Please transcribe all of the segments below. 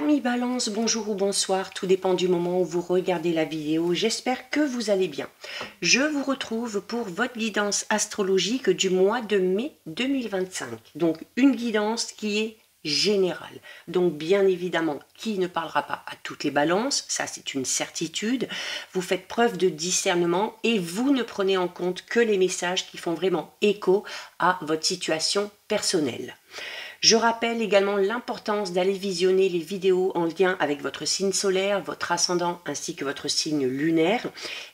Amis Balance, bonjour ou bonsoir, tout dépend du moment où vous regardez la vidéo, j'espère que vous allez bien. Je vous retrouve pour votre guidance astrologique du mois de mai 2025. Donc une guidance qui est générale. Donc bien évidemment, qui ne parlera pas à toutes les balances, ça c'est une certitude. Vous faites preuve de discernement et vous ne prenez en compte que les messages qui font vraiment écho à votre situation personnelle. Je rappelle également l'importance d'aller visionner les vidéos en lien avec votre signe solaire, votre ascendant ainsi que votre signe lunaire.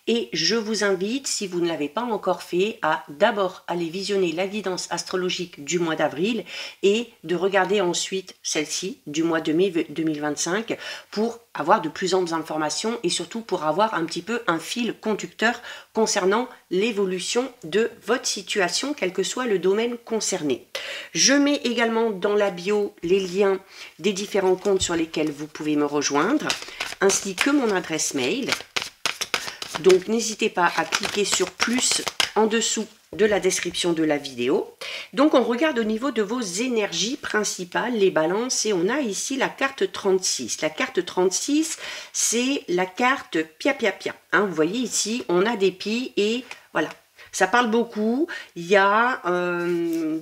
Et je vous invite, si vous ne l'avez pas encore fait, à d'abord aller visionner la guidance astrologique du mois d'avril et de regarder ensuite celle-ci du mois de mai 2025 pour avoir de plus amples informations et surtout pour avoir un petit peu un fil conducteur concernant l'évolution de votre situation, quel que soit le domaine concerné. Je mets également dans la bio les liens des différents comptes sur lesquels vous pouvez me rejoindre, ainsi que mon adresse mail. Donc n'hésitez pas à cliquer sur plus en dessous de la description de la vidéo. Donc on regarde au niveau de vos énergies principales, les balances, et on a ici la carte 36. La carte 36, c'est la carte pia pia pia. Hein, vous voyez ici, on a des pies et voilà. Ça parle beaucoup, il y a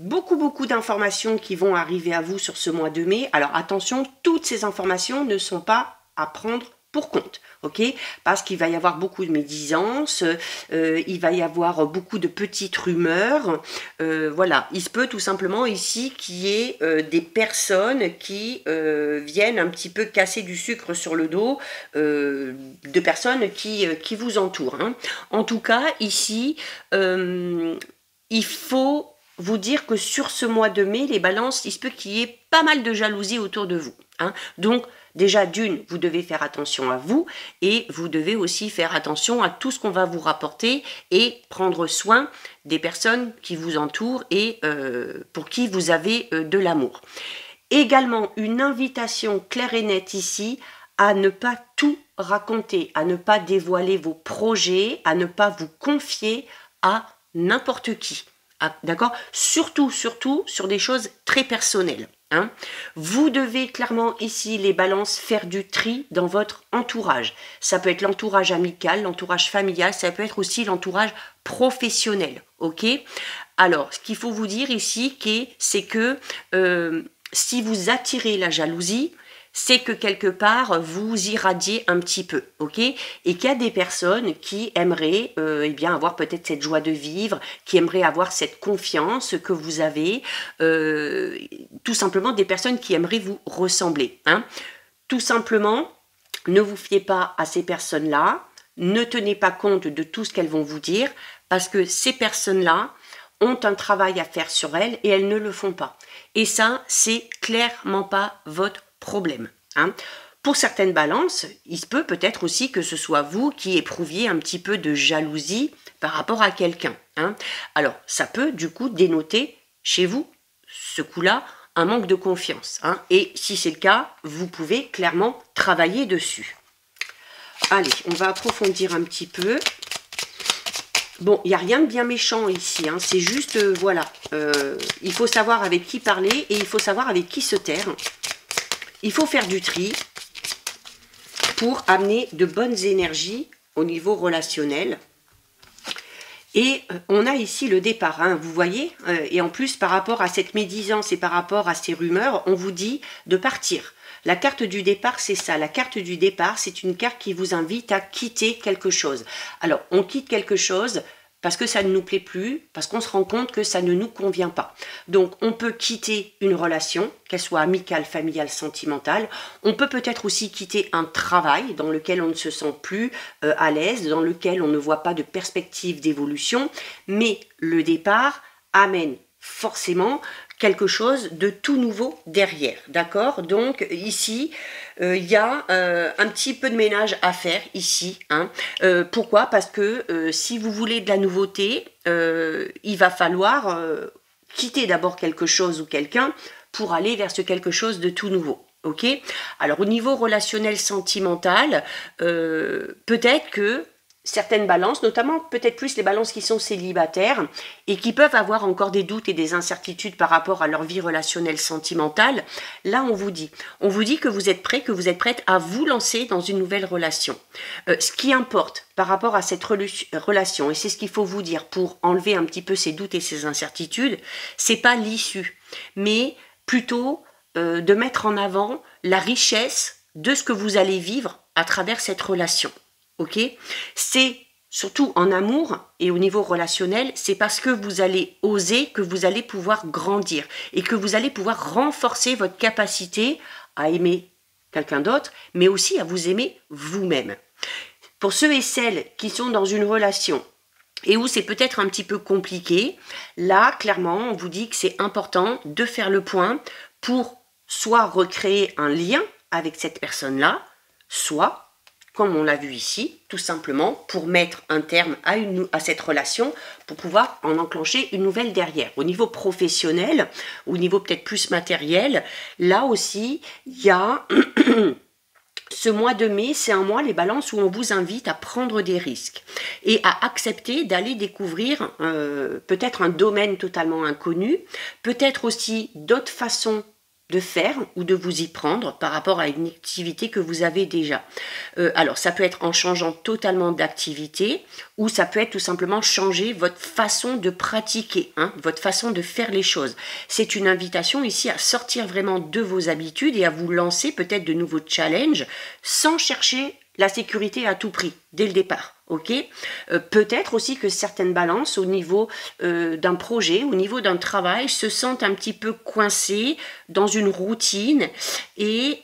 beaucoup d'informations qui vont arriver à vous sur ce mois de mai. Alors attention, toutes ces informations ne sont pas à prendre pour compte, ok? Parce qu'il va y avoir beaucoup de médisance, il va y avoir beaucoup de petites rumeurs, voilà. Il se peut tout simplement ici qu'il y ait des personnes qui viennent un petit peu casser du sucre sur le dos de personnes qui vous entourent. Hein. En tout cas, ici, il faut vous dire que sur ce mois de mai, les balances, il se peut qu'il y ait pas mal de jalousie autour de vous. Hein. Donc, déjà, d'une, vous devez faire attention à vous et vous devez aussi faire attention à tout ce qu'on va vous rapporter et prendre soin des personnes qui vous entourent et pour qui vous avez de l'amour. Également, une invitation claire et nette ici à ne pas tout raconter, à ne pas dévoiler vos projets, à ne pas vous confier à n'importe qui. Ah, d'accord ? Surtout sur des choses très personnelles. Hein. Vous devez clairement ici, les balances, faire du tri dans votre entourage. Ça peut être l'entourage amical, l'entourage familial, ça peut être aussi l'entourage professionnel. Ok ? Alors, ce qu'il faut vous dire ici, c'est que si vous attirez la jalousie, c'est que quelque part, vous irradiez un petit peu, ok? Et qu'il y a des personnes qui aimeraient eh bien, avoir peut-être cette joie de vivre, qui aimeraient avoir cette confiance que vous avez, tout simplement des personnes qui aimeraient vous ressembler. Hein? Tout simplement, ne vous fiez pas à ces personnes-là, ne tenez pas compte de tout ce qu'elles vont vous dire, parce que ces personnes-là ont un travail à faire sur elles et elles ne le font pas. Et ça, c'est clairement pas votre problème. Hein. Pour certaines balances, il se peut peut-être aussi que ce soit vous qui éprouviez un petit peu de jalousie par rapport à quelqu'un. Hein. Alors, ça peut du coup dénoter chez vous, ce coup-là, un manque de confiance. Hein. Et si c'est le cas, vous pouvez clairement travailler dessus. Allez, on va approfondir un petit peu. Bon, il n'y a rien de bien méchant ici, hein. C'est juste, voilà, il faut savoir avec qui parler et il faut savoir avec qui se taire. Il faut faire du tri pour amener de bonnes énergies au niveau relationnel. Et on a ici le départ, hein, vous voyez, et en plus par rapport à cette médisance et par rapport à ces rumeurs, on vous dit de partir. La carte du départ, c'est ça. La carte du départ, c'est une carte qui vous invite à quitter quelque chose. Alors, on quitte quelque chose parce que ça ne nous plaît plus, parce qu'on se rend compte que ça ne nous convient pas. Donc, on peut quitter une relation, qu'elle soit amicale, familiale, sentimentale. On peut peut-être aussi quitter un travail dans lequel on ne se sent plus à l'aise, dans lequel on ne voit pas de perspective d'évolution. Mais le départ amène forcément quelque chose de tout nouveau derrière, d'accord? Donc ici, il y a un petit peu de ménage à faire ici. Hein. Pourquoi? Parce que si vous voulez de la nouveauté, il va falloir quitter d'abord quelque chose ou quelqu'un pour aller vers ce quelque chose de tout nouveau. Ok? Alors au niveau relationnel sentimental, peut-être que certaines balances, notamment peut-être plus les balances qui sont célibataires et qui peuvent avoir encore des doutes et des incertitudes par rapport à leur vie relationnelle sentimentale, là on vous dit que vous êtes prêt, que vous êtes prête à vous lancer dans une nouvelle relation. Ce qui importe par rapport à cette relation, et c'est ce qu'il faut vous dire pour enlever un petit peu ces doutes et ces incertitudes, c'est pas l'issue, mais plutôt de mettre en avant la richesse de ce que vous allez vivre à travers cette relation. Ok, c'est surtout en amour et au niveau relationnel, c'est parce que vous allez oser que vous allez pouvoir grandir et que vous allez pouvoir renforcer votre capacité à aimer quelqu'un d'autre, mais aussi à vous aimer vous-même. Pour ceux et celles qui sont dans une relation et où c'est peut-être un petit peu compliqué, là, clairement, on vous dit que c'est important de faire le point pour soit recréer un lien avec cette personne-là, soit comme on l'a vu ici, tout simplement pour mettre un terme à cette relation, pour pouvoir en enclencher une nouvelle derrière. Au niveau professionnel, au niveau peut-être plus matériel, là aussi, il y a ce mois de mai, c'est un mois, les balances, où on vous invite à prendre des risques et à accepter d'aller découvrir peut-être un domaine totalement inconnu, peut-être aussi d'autres façons de faire ou de vous y prendre par rapport à une activité que vous avez déjà. Alors, ça peut être en changeant totalement d'activité ou ça peut être tout simplement changer votre façon de pratiquer, votre façon de faire les choses. C'est une invitation ici à sortir vraiment de vos habitudes et à vous lancer peut-être de nouveaux challenges sans chercher la sécurité à tout prix, dès le départ. Ok, peut-être aussi que certaines balances au niveau d'un projet, au niveau d'un travail, se sentent un petit peu coincées dans une routine. Et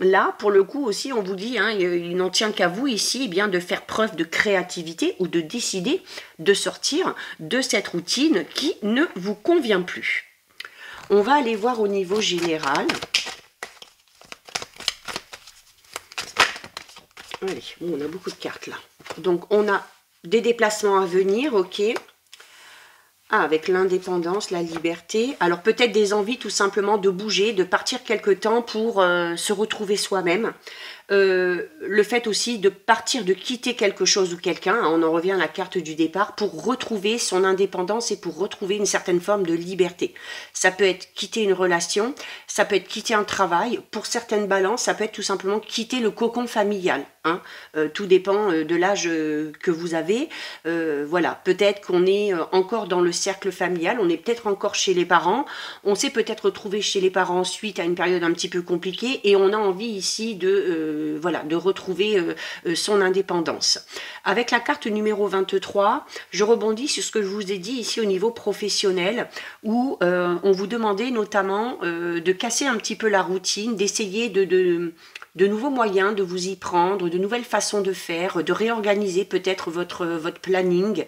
là, pour le coup aussi, on vous dit, il n'en tient qu'à vous ici, bien de faire preuve de créativité ou de décider de sortir de cette routine qui ne vous convient plus. On va aller voir au niveau général. Allez, bon, on a beaucoup de cartes là. Donc, on a des déplacements à venir, ok. Avec l'indépendance, la liberté. Alors, peut-être des envies tout simplement de bouger, de partir quelque temps pour se retrouver soi-même. Le fait aussi de partir, de quitter quelque chose ou quelqu'un, on en revient à la carte du départ, pour retrouver son indépendance et pour retrouver une certaine forme de liberté. Ça peut être quitter une relation, ça peut être quitter un travail, pour certaines balances, ça peut être tout simplement quitter le cocon familial. Tout dépend de l'âge que vous avez. Voilà, peut-être qu'on est encore dans le cercle familial, on est peut-être encore chez les parents, on s'est peut-être retrouvé chez les parents suite à une période un petit peu compliquée et on a envie ici de retrouver son indépendance. Avec la carte numéro 23, je rebondis sur ce que je vous ai dit ici au niveau professionnel, où on vous demandait notamment de casser un petit peu la routine, d'essayer de nouveaux moyens, de vous y prendre, de nouvelles façons de faire, de réorganiser peut-être votre planning.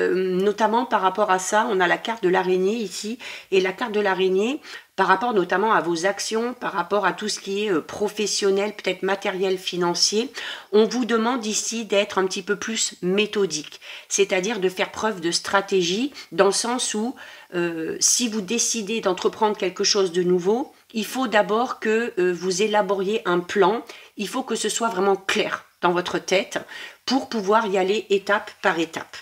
Notamment par rapport à ça, on a la carte de l'araignée ici, et la carte de l'araignée, par rapport notamment à vos actions, par rapport à tout ce qui est professionnel, peut-être matériel, financier, on vous demande ici d'être un petit peu plus méthodique, c'est-à-dire de faire preuve de stratégie, dans le sens où si vous décidez d'entreprendre quelque chose de nouveau, il faut d'abord que vous élaboriez un plan, il faut que ce soit vraiment clair dans votre tête pour pouvoir y aller étape par étape.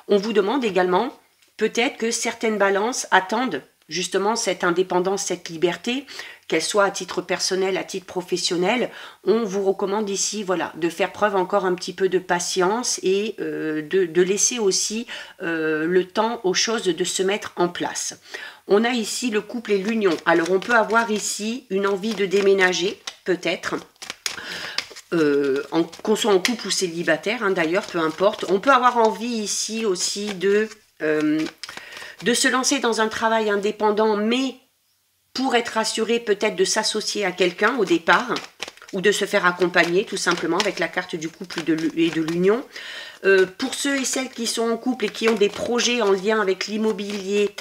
On vous demande également, peut-être que certaines balances attendent justement cette indépendance, cette liberté, qu'elle soit à titre personnel, à titre professionnel. On vous recommande ici, voilà, de faire preuve encore un petit peu de patience et de laisser aussi le temps aux choses de se mettre en place. On a ici le couple et l'union. Alors, on peut avoir ici une envie de déménager, peut-être, qu'on soit en couple ou célibataire, d'ailleurs, peu importe. On peut avoir envie ici aussi de se lancer dans un travail indépendant, mais pour être assuré peut-être de s'associer à quelqu'un au départ, ou de se faire accompagner tout simplement avec la carte du couple et de l'union. Pour ceux et celles qui sont en couple et qui ont des projets en lien avec l'immobilier,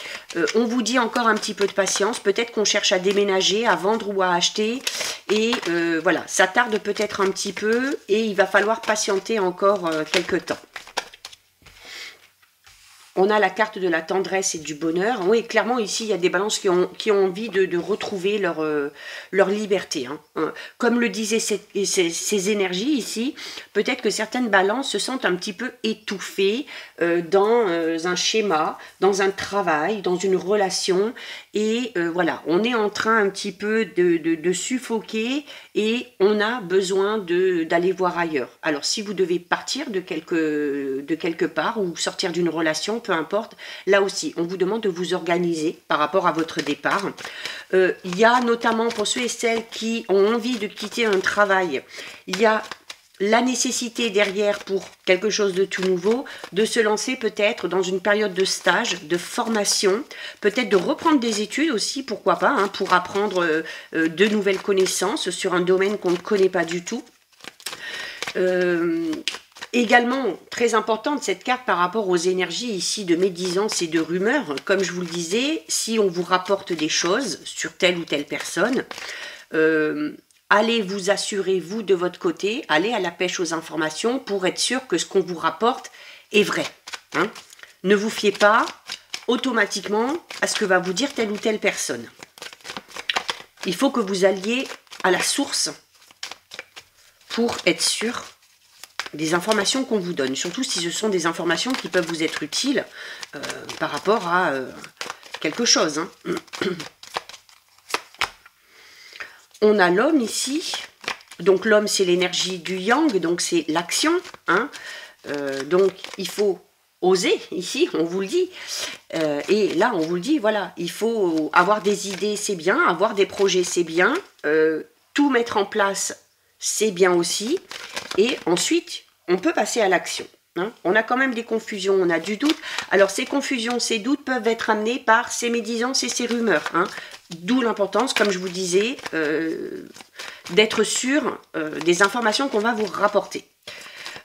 on vous dit encore un petit peu de patience. Peut-être qu'on cherche à déménager, à vendre ou à acheter. Et voilà, ça tarde peut-être un petit peu et il va falloir patienter encore quelques temps. On a la carte de la tendresse et du bonheur. Oui, clairement, ici, il y a des balances qui ont envie de retrouver leur liberté. Hein. Comme le disaient ces énergies ici, peut-être que certaines balances se sentent un petit peu étouffées dans un schéma, dans un travail, dans une relation. Et voilà, on est en train un petit peu de suffoquer et on a besoin d'aller voir ailleurs. Alors, si vous devez partir de quelque part ou sortir d'une relation, peu importe, là aussi, on vous demande de vous organiser par rapport à votre départ. Il y a notamment pour ceux et celles qui ont envie de quitter un travail, il y a la nécessité derrière pour quelque chose de tout nouveau, de se lancer peut-être dans une période de stage, de formation, peut-être de reprendre des études aussi, pourquoi pas, hein, pour apprendre de nouvelles connaissances sur un domaine qu'on ne connaît pas du tout. Également, très importante cette carte par rapport aux énergies ici de médisance et de rumeurs. Comme je vous le disais, si on vous rapporte des choses sur telle ou telle personne, allez vous assurer, vous, de votre côté, allez à la pêche aux informations pour être sûr que ce qu'on vous rapporte est vrai. Hein. Ne vous fiez pas automatiquement à ce que va vous dire telle ou telle personne. Il faut que vous alliez à la source pour être sûr des informations qu'on vous donne, surtout si ce sont des informations qui peuvent vous être utiles par rapport à quelque chose. Hein. On a l'homme ici, donc l'homme c'est l'énergie du yang, donc c'est l'action, hein. Donc il faut oser, ici on vous le dit, et là on vous le dit, voilà, il faut avoir des idées, c'est bien, avoir des projets c'est bien, tout mettre en place c'est bien aussi, et ensuite on peut passer à l'action. Hein. On a quand même des confusions, on a du doute. Alors ces confusions, ces doutes peuvent être amenés par ces médisances et ces rumeurs. Hein. D'où l'importance, comme je vous disais, d'être sûr des informations qu'on va vous rapporter.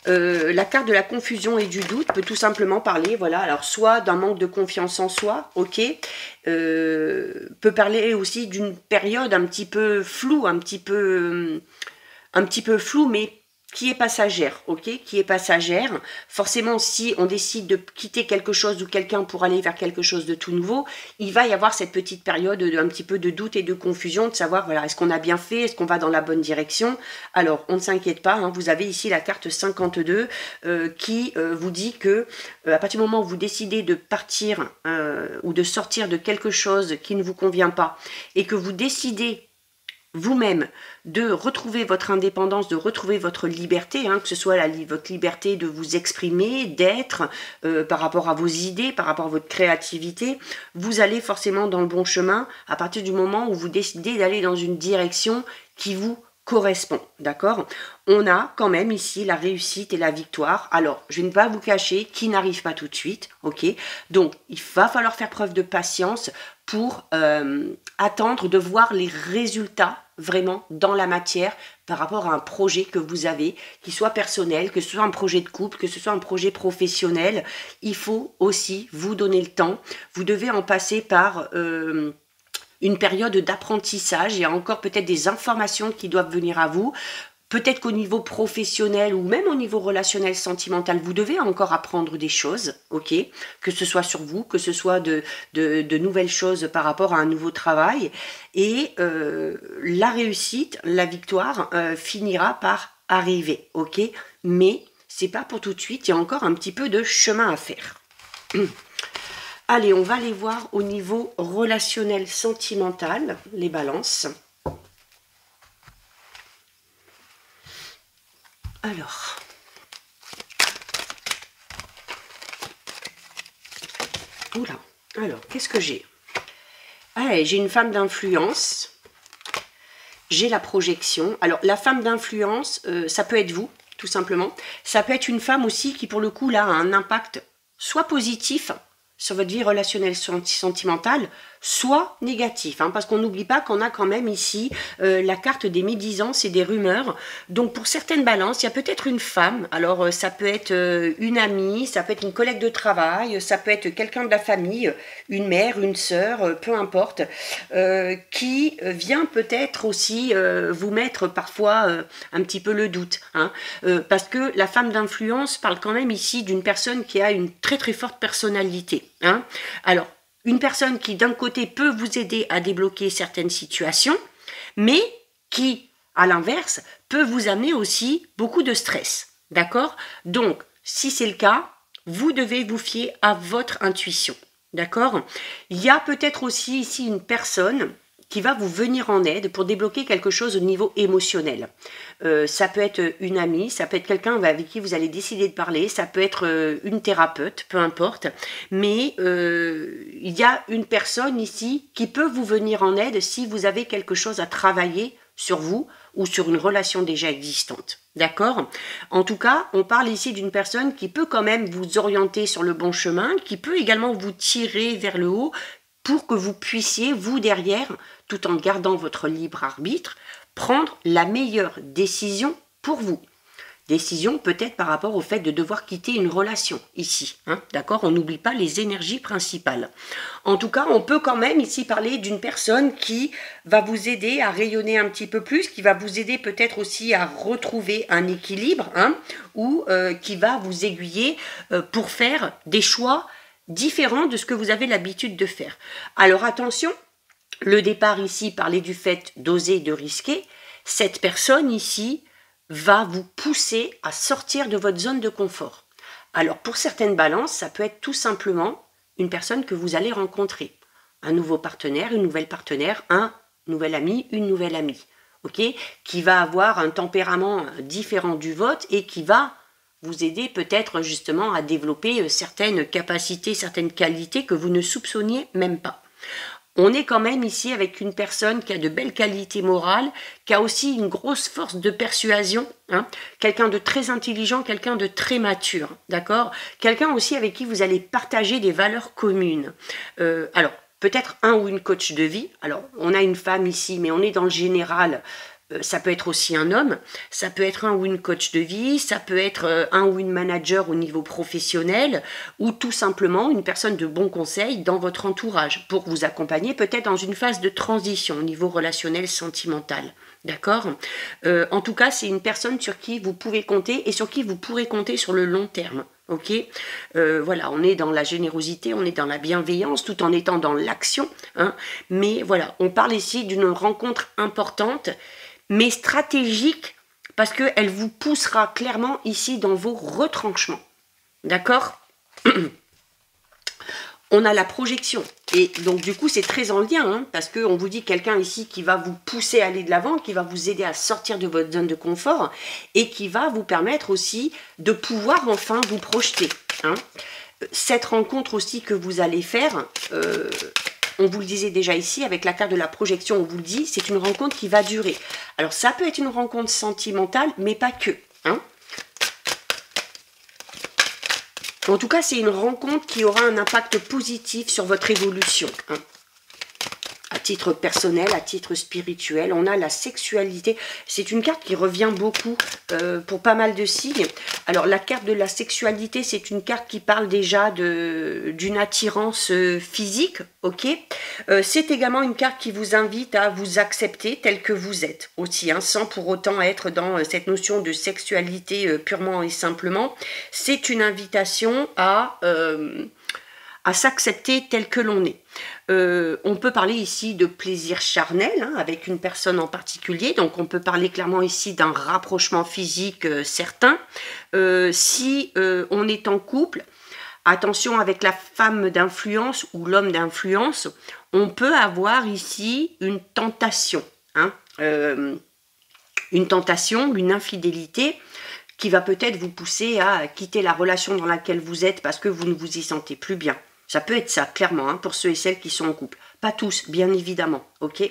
La carte de la confusion et du doute peut tout simplement parler, voilà, alors soit d'un manque de confiance en soi, ok, peut parler aussi d'une période un petit peu floue, un petit peu floue, mais qui est passagère, ok, qui est passagère. Forcément, si on décide de quitter quelque chose ou quelqu'un pour aller vers quelque chose de tout nouveau, il va y avoir cette petite période un petit peu de doute et de confusion, de savoir, voilà, est-ce qu'on a bien fait, est-ce qu'on va dans la bonne direction. Alors, on ne s'inquiète pas, hein, vous avez ici la carte 52 qui vous dit que à partir du moment où vous décidez de partir ou de sortir de quelque chose qui ne vous convient pas et que vous décidez vous-même de retrouver votre indépendance, de retrouver votre liberté, hein, que ce soit votre liberté de vous exprimer, d'être, par rapport à vos idées, par rapport à votre créativité, vous allez forcément dans le bon chemin à partir du moment où vous décidez d'aller dans une direction qui vous correspond, d'accord? On a quand même ici la réussite et la victoire. Alors, je ne vais pas vous cacher qui n'arrive pas tout de suite, ok? Donc, il va falloir faire preuve de patience pour attendre de voir les résultats vraiment dans la matière par rapport à un projet que vous avez, qui soit personnel, que ce soit un projet de couple, que ce soit un projet professionnel. Il faut aussi vous donner le temps. Vous devez en passer par une période d'apprentissage. Il y a encore peut-être des informations qui doivent venir à vous. Peut-être qu'au niveau professionnel ou même au niveau relationnel, sentimental, vous devez encore apprendre des choses, ok? Que ce soit sur vous, que ce soit de nouvelles choses par rapport à un nouveau travail. Et la réussite, la victoire finira par arriver, ok? Mais c'est pas pour tout de suite, il y a encore un petit peu de chemin à faire. Allez, on va aller voir au niveau relationnel, sentimental, les balances. Alors, oula, alors, qu'est-ce que j'ai? Allez, j'ai une femme d'influence, j'ai la projection. Alors, la femme d'influence, ça peut être vous, tout simplement. Ça peut être une femme aussi qui, pour le coup, là, a un impact soit positif sur votre vie relationnelle sentimentale, soit négatif, hein, parce qu'on n'oublie pas qu'on a quand même ici la carte des médisances et des rumeurs. Donc pour certaines balances, il y a peut-être une femme, alors ça peut être une amie, ça peut être une collègue de travail, ça peut être quelqu'un de la famille, une mère, une sœur, peu importe, qui vient peut-être aussi vous mettre parfois un petit peu le doute, hein, parce que la femme d'influence parle quand même ici d'une personne qui a une très très forte personnalité, hein. Alors, une personne qui d'un côté peut vous aider à débloquer certaines situations, mais qui, à l'inverse, peut vous amener aussi beaucoup de stress, d'accord? Donc, si c'est le cas, vous devez vous fier à votre intuition, d'accord? Il y a peut-être aussi ici une personne qui va vous venir en aide pour débloquer quelque chose au niveau émotionnel. Ça peut être une amie, ça peut être quelqu'un avec qui vous allez décider de parler, ça peut être une thérapeute, peu importe, mais il y a une personne ici qui peut vous venir en aide si vous avez quelque chose à travailler sur vous ou sur une relation déjà existante. D'accord? En tout cas, on parle ici d'une personne qui peut quand même vous orienter sur le bon chemin, qui peut également vous tirer vers le haut pour que vous puissiez, vous derrière, tout en gardant votre libre arbitre, prendre la meilleure décision pour vous. Décision peut-être par rapport au fait de devoir quitter une relation ici, hein, d'accord? On n'oublie pas les énergies principales. En tout cas, on peut quand même ici parler d'une personne qui va vous aider à rayonner un petit peu plus, qui va vous aider peut-être aussi à retrouver un équilibre, hein, ou qui va vous aiguiller pour faire des choix différents de ce que vous avez l'habitude de faire. Alors attention, le départ ici parlait du fait d'oser, de risquer. Cette personne ici va vous pousser à sortir de votre zone de confort. Alors pour certaines balances, ça peut être tout simplement une personne que vous allez rencontrer. Un nouveau partenaire, une nouvelle partenaire, un nouvel ami, une nouvelle amie. Okay, qui va avoir un tempérament différent du vôtre et qui va vous aider peut-être justement à développer certaines capacités, certaines qualités que vous ne soupçonniez même pas. On est quand même ici avec une personne qui a de belles qualités morales, qui a aussi une grosse force de persuasion, hein, quelqu'un de très intelligent, quelqu'un de très mature, d'accord? Quelqu'un aussi avec qui vous allez partager des valeurs communes. Alors, peut-être un ou une coach de vie. Alors, on a une femme ici, mais on est dans le général. Ça peut être aussi un homme, ça peut être un ou une coach de vie, ça peut être un ou une manager au niveau professionnel, ou tout simplement une personne de bon conseil dans votre entourage, pour vous accompagner peut-être dans une phase de transition au niveau relationnel, sentimental. D'accord? En tout cas, c'est une personne sur qui vous pouvez compter et sur qui vous pourrez compter sur le long terme. Ok, voilà, on est dans la générosité, on est dans la bienveillance, tout en étant dans l'action, hein, mais voilà, on parle ici d'une rencontre importante, mais stratégique, parce qu'elle vous poussera clairement ici dans vos retranchements. D'accord? On a la projection. Et donc, du coup, c'est très en lien, hein, parce qu'on vous dit quelqu'un ici qui va vous pousser à aller de l'avant, qui va vous aider à sortir de votre zone de confort, et qui va vous permettre aussi de pouvoir enfin vous projeter. Hein. Cette rencontre aussi que vous allez faire... on vous le disait déjà ici, avec la carte de la projection, on vous le dit, c'est une rencontre qui va durer. Alors, ça peut être une rencontre sentimentale, mais pas que. Hein. En tout cas, c'est une rencontre qui aura un impact positif sur votre évolution. Hein. À titre personnel, à titre spirituel, on a la sexualité. C'est une carte qui revient beaucoup pour pas mal de signes. Alors, la carte de la sexualité, c'est une carte qui parle déjà d'une attirance physique, ok? C'est également une carte qui vous invite à vous accepter tel que vous êtes aussi, hein, sans pour autant être dans cette notion de sexualité purement et simplement. C'est une invitation à s'accepter tel que l'on est. On peut parler ici de plaisir charnel, hein, avec une personne en particulier, donc on peut parler clairement ici d'un rapprochement physique certain. Si on est en couple, attention avec la femme d'influence ou l'homme d'influence, on peut avoir ici une tentation, hein, une tentation, une infidélité, qui va peut-être vous pousser à quitter la relation dans laquelle vous êtes parce que vous ne vous y sentez plus bien. Ça peut être ça, clairement, hein, pour ceux et celles qui sont en couple. Pas tous, bien évidemment, ok.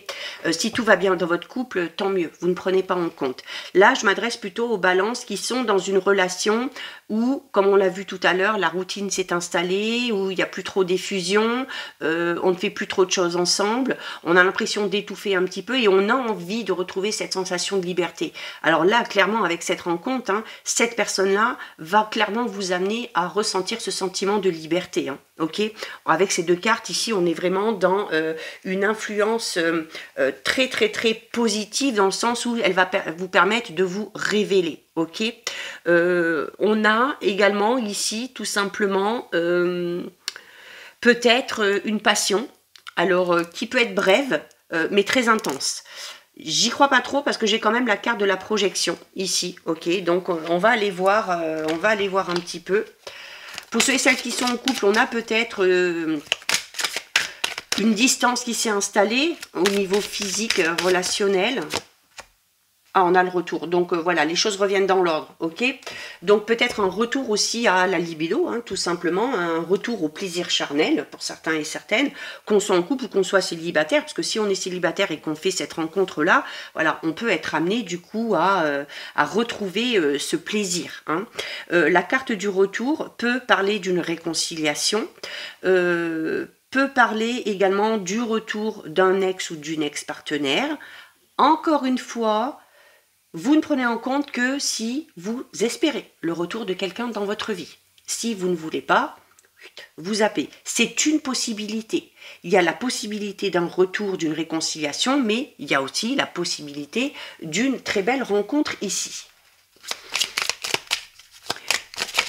Si tout va bien dans votre couple, tant mieux, vous ne prenez pas en compte. Là, je m'adresse plutôt aux balances qui sont dans une relation où, comme on l'a vu tout à l'heure, la routine s'est installée, où il n'y a plus trop d'effusion, on ne fait plus trop de choses ensemble, on a l'impression d'étouffer un petit peu et on a envie de retrouver cette sensation de liberté. Alors là, clairement, avec cette rencontre, hein, cette personne-là va clairement vous amener à ressentir ce sentiment de liberté, hein, ok. Avec ces deux cartes, ici, on est vraiment dans une influence très positive dans le sens où elle va vous permettre de vous révéler, ok. On a également ici tout simplement peut-être une passion, alors qui peut être brève mais très intense. J'y crois pas trop parce que j'ai quand même la carte de la projection ici, ok. Donc on va aller voir un petit peu. Pour ceux et celles qui sont en couple, on a peut-être une distance qui s'est installée au niveau physique, relationnel. Ah, on a le retour. Donc voilà, les choses reviennent dans l'ordre, ok. Donc peut-être un retour aussi à la libido, hein, tout simplement, un retour au plaisir charnel pour certains et certaines, qu'on soit en couple ou qu'on soit célibataire, parce que si on est célibataire et qu'on fait cette rencontre-là, voilà, on peut être amené du coup à retrouver ce plaisir, hein. La carte du retour peut parler d'une réconciliation, peut parler également du retour d'un ex ou d'une ex-partenaire. Encore une fois, vous ne prenez en compte que si vous espérez le retour de quelqu'un dans votre vie. Si vous ne voulez pas, vous zappez. C'est une possibilité. Il y a la possibilité d'un retour, d'une réconciliation, mais il y a aussi la possibilité d'une très belle rencontre ici.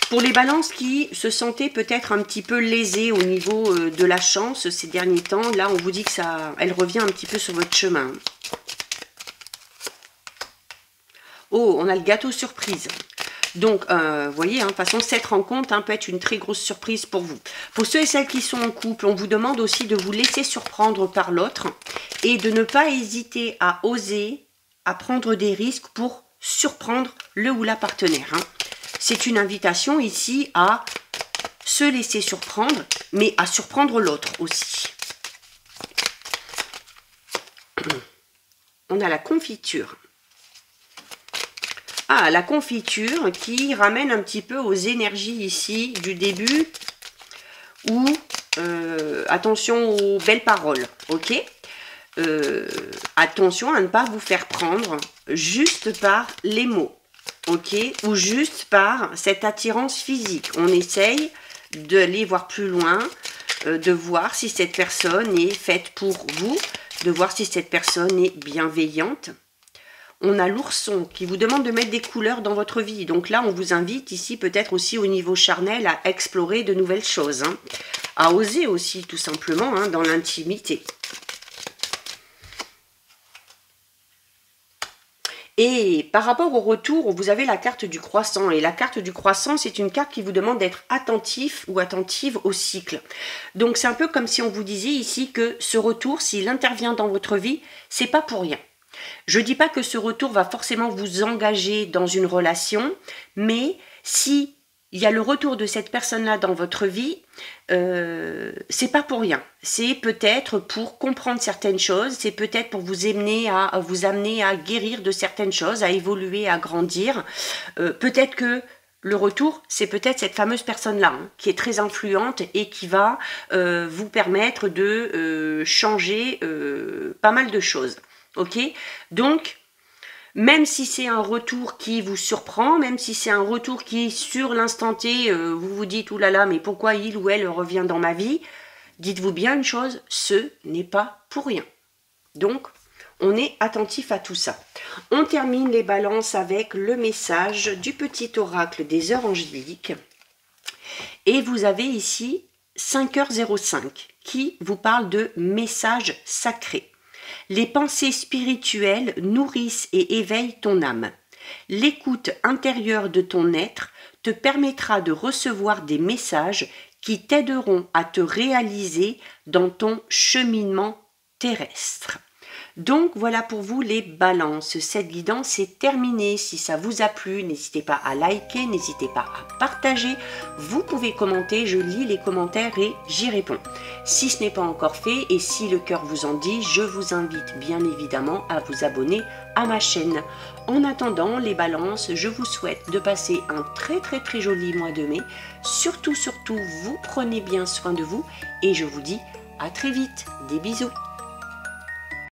Pour les balances qui se sentaient peut-être un petit peu lésées au niveau de la chance ces derniers temps, là on vous dit que elle revient un petit peu sur votre chemin. Oh, on a le gâteau surprise. Donc, vous voyez, hein, de toute façon, cette rencontre peut être une très grosse surprise pour vous. Pour ceux et celles qui sont en couple, on vous demande aussi de vous laisser surprendre par l'autre et de ne pas hésiter à oser, à prendre des risques pour surprendre le ou la partenaire, hein. C'est une invitation ici à se laisser surprendre, mais à surprendre l'autre aussi. On a la confiture. Ah, la confiture qui ramène un petit peu aux énergies ici du début ou attention aux belles paroles, ok. Attention à ne pas vous faire prendre juste par les mots, ok, ou juste par cette attirance physique. On essaye d'aller voir plus loin, de voir si cette personne est faite pour vous, de voir si cette personne est bienveillante. On a l'ourson qui vous demande de mettre des couleurs dans votre vie. Donc là, on vous invite ici peut-être aussi au niveau charnel à explorer de nouvelles choses, hein, à oser aussi tout simplement, hein, dans l'intimité. Et par rapport au retour, vous avez la carte du croissant. Et la carte du croissant, c'est une carte qui vous demande d'être attentif ou attentive au cycle. Donc c'est un peu comme si on vous disait ici que ce retour, s'il intervient dans votre vie, c'est pas pour rien. Je ne dis pas que ce retour va forcément vous engager dans une relation, mais si il y a le retour de cette personne-là dans votre vie, c'est pas pour rien. C'est peut-être pour comprendre certaines choses, c'est peut-être pour vous amener à guérir de certaines choses, à évoluer, à grandir. Peut-être que le retour, c'est peut-être cette fameuse personne-là, hein, qui est très influente et qui va vous permettre de changer pas mal de choses. Ok, donc même si c'est un retour qui vous surprend, même si c'est un retour qui sur l'instant T, vous vous dites oulala, mais pourquoi il ou elle revient dans ma vie, dites-vous bien une chose, ce n'est pas pour rien. Donc on est attentif à tout ça. On termine les balances avec le message du petit oracle des heures angéliques et vous avez ici 5h05 qui vous parle de message sacré. Les pensées spirituelles nourrissent et éveillent ton âme. L'écoute intérieure de ton être te permettra de recevoir des messages qui t'aideront à te réaliser dans ton cheminement terrestre. Donc voilà pour vous les balances. Cette guidance est terminée. Si ça vous a plu, n'hésitez pas à liker, n'hésitez pas à partager. Vous pouvez commenter, je lis les commentaires et j'y réponds. Si ce n'est pas encore fait et si le cœur vous en dit, je vous invite bien évidemment à vous abonner à ma chaîne. En attendant les balances, je vous souhaite de passer un très joli mois de mai. Surtout, vous prenez bien soin de vous et je vous dis à très vite. Des bisous.